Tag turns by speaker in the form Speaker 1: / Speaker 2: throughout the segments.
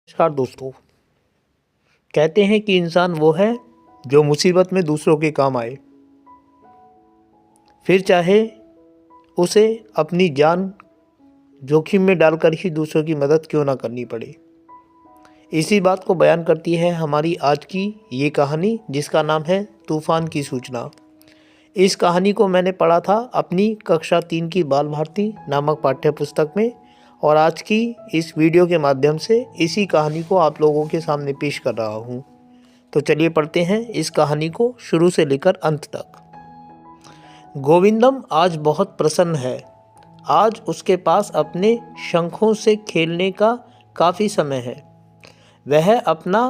Speaker 1: नमस्कार दोस्तों। कहते हैं कि इंसान वो है जो मुसीबत में दूसरों के काम आए, फिर चाहे उसे अपनी जान जोखिम में डालकर ही दूसरों की मदद क्यों ना करनी पड़े। इसी बात को बयान करती है हमारी आज की ये कहानी, जिसका नाम है तूफान की सूचना। इस कहानी को मैंने पढ़ा था अपनी कक्षा 3 की बाल भारती नामक पाठ्य पुस्तक में, और आज की इस वीडियो के माध्यम से इसी कहानी को आप लोगों के सामने पेश कर रहा हूँ। तो चलिए पढ़ते हैं इस कहानी को शुरू से लेकर अंत तक। गोविंदम आज बहुत प्रसन्न है। आज उसके पास अपने शंखों से खेलने का काफ़ी समय है। वह अपना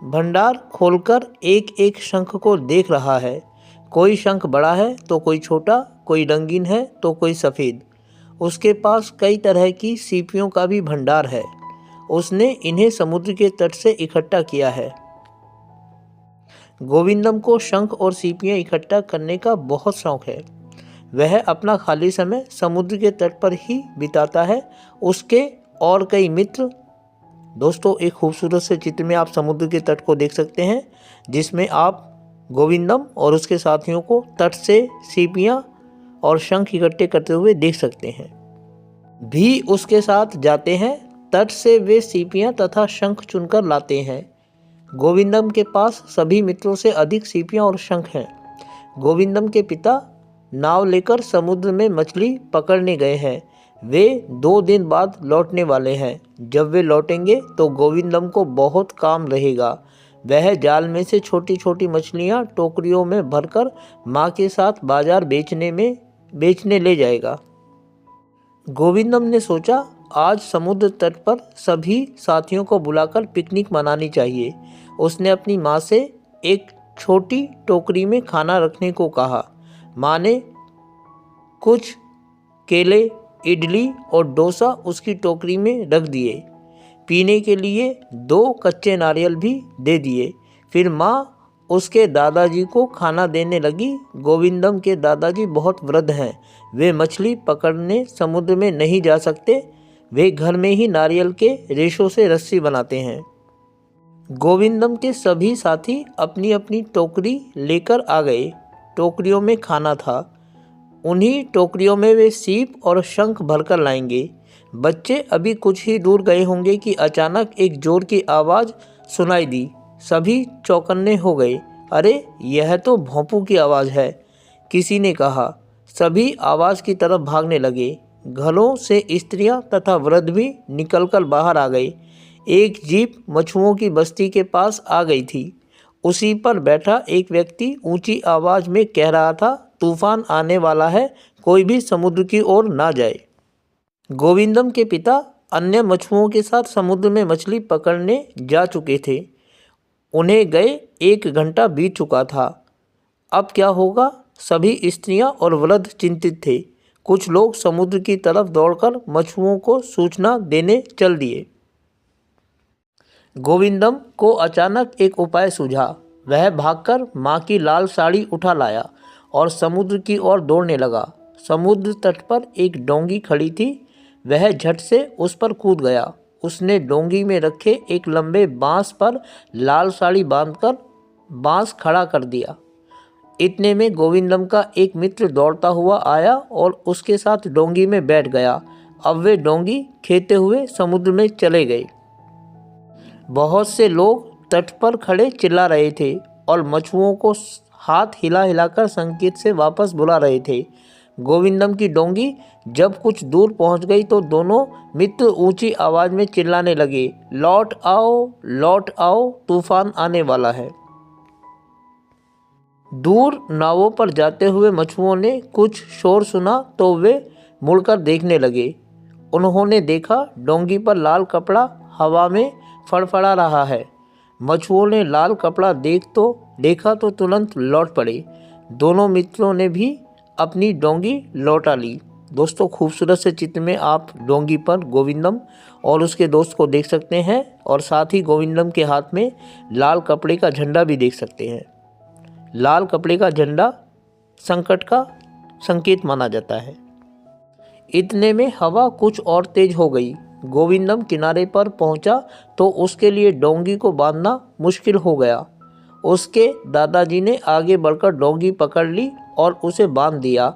Speaker 1: भंडार खोलकर एक एक शंख को देख रहा है। कोई शंख बड़ा है तो कोई छोटा, कोई रंगीन है तो कोई सफ़ेद। उसके पास कई तरह की सीपियों का भी भंडार है। उसने इन्हें समुद्र के तट से इकट्ठा किया है। गोविंदम को शंख और सीपियाँ इकट्ठा करने का बहुत शौक है। वह अपना खाली समय समुद्र के तट पर ही बिताता है। उसके और कई मित्र। दोस्तों, एक खूबसूरत से चित्र में आप समुद्र के तट को देख सकते हैं, जिसमें आप गोविंदम और उसके साथियों को तट से सीपियाँ और शंख इकट्ठे करते हुए देख सकते हैं। भी उसके साथ जाते हैं। तट से वे सीपियाँ तथा शंख चुनकर लाते हैं। गोविंदम के पास सभी मित्रों से अधिक सीपियाँ और शंख हैं। गोविंदम के पिता नाव लेकर समुद्र में मछली पकड़ने गए हैं। वे 2 दिन बाद लौटने वाले हैं। जब वे लौटेंगे तो गोविंदम को बहुत काम रहेगा। वह जाल में से छोटी छोटी मछलियाँ टोकरियों में भरकर माँ के साथ बाजार बेचने ले जाएगा। गोविंदम ने सोचा, आज समुद्र तट पर सभी साथियों को बुलाकर पिकनिक मनानी चाहिए। उसने अपनी माँ से एक छोटी टोकरी में खाना रखने को कहा। माँ ने कुछ केले, इडली और डोसा उसकी टोकरी में रख दिए। पीने के लिए 2 कच्चे नारियल भी दे दिए। फिर माँ उसके दादाजी को खाना देने लगी। गोविंदम के दादाजी बहुत वृद्ध हैं। वे मछली पकड़ने समुद्र में नहीं जा सकते। वे घर में ही नारियल के रेशों से रस्सी बनाते हैं। गोविंदम के सभी साथी अपनी अपनी टोकरी लेकर आ गए। टोकरियों में खाना था। उन्हीं टोकरियों में वे सीप और शंख भरकर लाएंगे। बच्चे अभी कुछ ही दूर गए होंगे कि अचानक एक जोर की आवाज़ सुनाई दी। सभी चौकन्ने हो गए। अरे, यह तो भोंपू की आवाज़ है, किसी ने कहा। सभी आवाज़ की तरफ भागने लगे। घरों से स्त्रियां तथा वृद्ध भी निकलकर बाहर आ गए। एक जीप मछुओं की बस्ती के पास आ गई थी। उसी पर बैठा एक व्यक्ति ऊंची आवाज़ में कह रहा था, तूफान आने वाला है, कोई भी समुद्र की ओर ना जाए। गोविंदम के पिता अन्य मछुओं के साथ समुद्र में मछली पकड़ने जा चुके थे। उन्हें गए 1 घंटा बीत चुका था। अब क्या होगा? सभी स्त्रियां और वृद्ध चिंतित थे। कुछ लोग समुद्र की तरफ दौड़कर मछुओं को सूचना देने चल दिए। गोविंदम को अचानक एक उपाय सूझा। वह भागकर माँ की लाल साड़ी उठा लाया और समुद्र की ओर दौड़ने लगा। समुद्र तट पर एक डोंगी खड़ी थी। वह झट से उस पर कूद गया। उसने डोंगी में रखे एक लंबे बांस पर लाल साड़ी बांधकर बांस खड़ा कर दिया। इतने में गोविंदम का एक मित्र दौड़ता हुआ आया और उसके साथ डोंगी में बैठ गया। अब वे डोंगी खेते हुए समुद्र में चले गए। बहुत से लोग तट पर खड़े चिल्ला रहे थे और मछुओं को हाथ हिला हिलाकर संकेत से वापस बुला रहे थे। गोविंदम की डोंगी जब कुछ दूर पहुंच गई तो दोनों मित्र ऊंची आवाज में चिल्लाने लगे, लौट आओ, तूफान आने वाला है। दूर नावों पर जाते हुए मछुओं ने कुछ शोर सुना तो वे मुड़कर देखने लगे। उन्होंने देखा डोंगी पर लाल कपड़ा हवा में फड़फड़ा रहा है। मछुओं ने लाल कपड़ा देखा तो तुरंत लौट पड़े। दोनों मित्रों ने भी अपनी डोंगी लौटा ली। दोस्तों, खूबसूरत से चित्र में आप डोंगी पर गोविंदम और उसके दोस्त को देख सकते हैं, और साथ ही गोविंदम के हाथ में लाल कपड़े का झंडा भी देख सकते हैं। लाल कपड़े का झंडा संकट का संकेत माना जाता है। इतने में हवा कुछ और तेज हो गई। गोविंदम किनारे पर पहुंचा तो उसके लिए डोंगी को बांधना मुश्किल हो गया। उसके दादाजी ने आगे बढ़कर डोंगी पकड़ ली और उसे बांध दिया।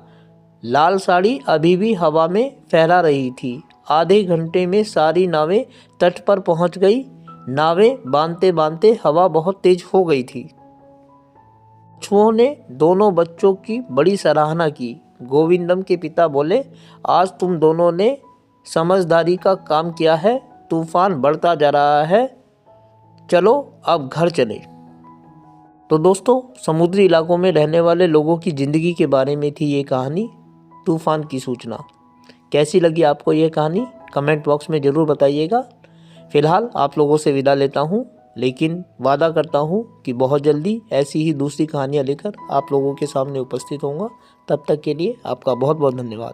Speaker 1: लाल साड़ी अभी भी हवा में फहरा रही थी। आधे घंटे में सारी नावें तट पर पहुंच गई। नावें बांधते बांधते हवा बहुत तेज हो गई थी। कछुओं ने दोनों बच्चों की बड़ी सराहना की। गोविंदम के पिता बोले, आज तुम दोनों ने समझदारी का काम किया है। तूफान बढ़ता जा रहा है, चलो अब घर चले। तो दोस्तों, समुद्री इलाकों में रहने वाले लोगों की ज़िंदगी के बारे में थी ये कहानी, तूफान की सूचना। कैसी लगी आपको ये कहानी कमेंट बॉक्स में ज़रूर बताइएगा। फ़िलहाल आप लोगों से विदा लेता हूँ, लेकिन वादा करता हूँ कि बहुत जल्दी ऐसी ही दूसरी कहानियाँ लेकर आप लोगों के सामने उपस्थित होऊंगा। तब तक के लिए आपका बहुत बहुत धन्यवाद।